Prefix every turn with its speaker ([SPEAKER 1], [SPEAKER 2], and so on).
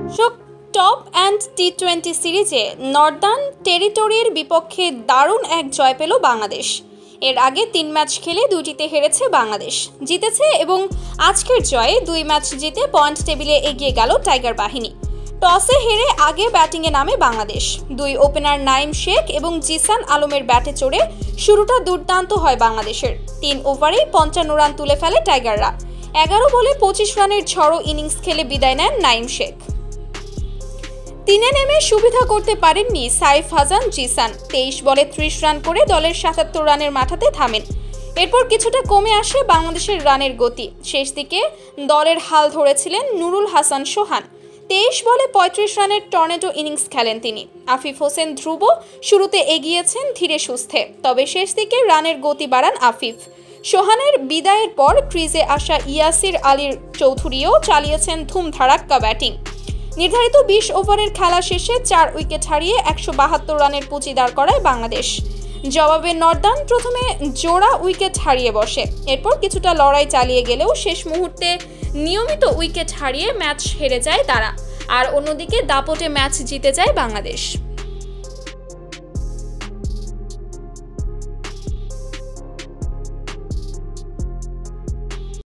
[SPEAKER 1] দর্শক, top and টি-20 সিরিজে Northern টেরিটরির বিপক্ষে দারুণ এক জয় পেল বাংলাদেশ। এর আগে 3 ম্যাচ খেলে 2টিতে হেরেছে বাংলাদেশ, জিতেছে এবং আজকের জয়ে 2 ম্যাচ জিতে পয়েন্ট টেবিলে এগিয়ে গেল টাইগার বাহিনী। টসে হেরে আগে ব্যাটিংয়ে নামে বাংলাদেশ। 2 ওপেনার নাঈম শেখ এবং জিসান আলমের ব্যাটে চড়ে শুরুটা দুর্দান্ত হয় বাংলাদেশের। 3 ওভারেই 55 রান তুলে ফেলে টাইগাররা। 11 বলে 25 রানের ঝড়ো ইনিংস খেলে বিদায় নেন নাঈম শেখ। 3-এ নেমে সুবিধা করতে পারেননি সাইফ হাসান জিসান। 23 বলে 30 রান করে দলের 77 রানের মাথাতে থামেন। এরপর কিছুটা কমে আসে বাংলাদেশের রানের গতি। শেষ দিকে দলের হাল ধরেছিলেন নুরুল হাসান সোহান। 23 বলে 35 রানের টর্নেডো ইনিংস খেলেন তিনি। আফিফ হোসেন ধ্রুব শুরুতে এগিয়েছেন ধীরে সুস্থে, তবে শেষ দিকে রানের গতি বাড়ান আফিফ। সোহানের বিদায়ের পর ক্রিজে আসা ইয়াসির আলী চৌধুরীও চালিয়েছেন ধুমধাড়াক্কা ব্যাটিং। নির্ধারিত 20 ওভারের খেলা শেষে 4 উইকেট হারিয়ে 172 রানের পুঁজি দাঁড় করায় বাংলাদেশ। জবাবে নর্দার্ন প্রথমে জোড়া উইকেট হারিয়ে বসে। এরপর কিছুটা লড়াই চালিয়ে গেলেও শেষ মুহূর্তে নিয়মিত উইকেট হারিয়ে ম্যাচ হেরে যায় তারা। আর অন্যদিকে দাপটে ম্যাচ জিতে যায় বাংলাদেশ।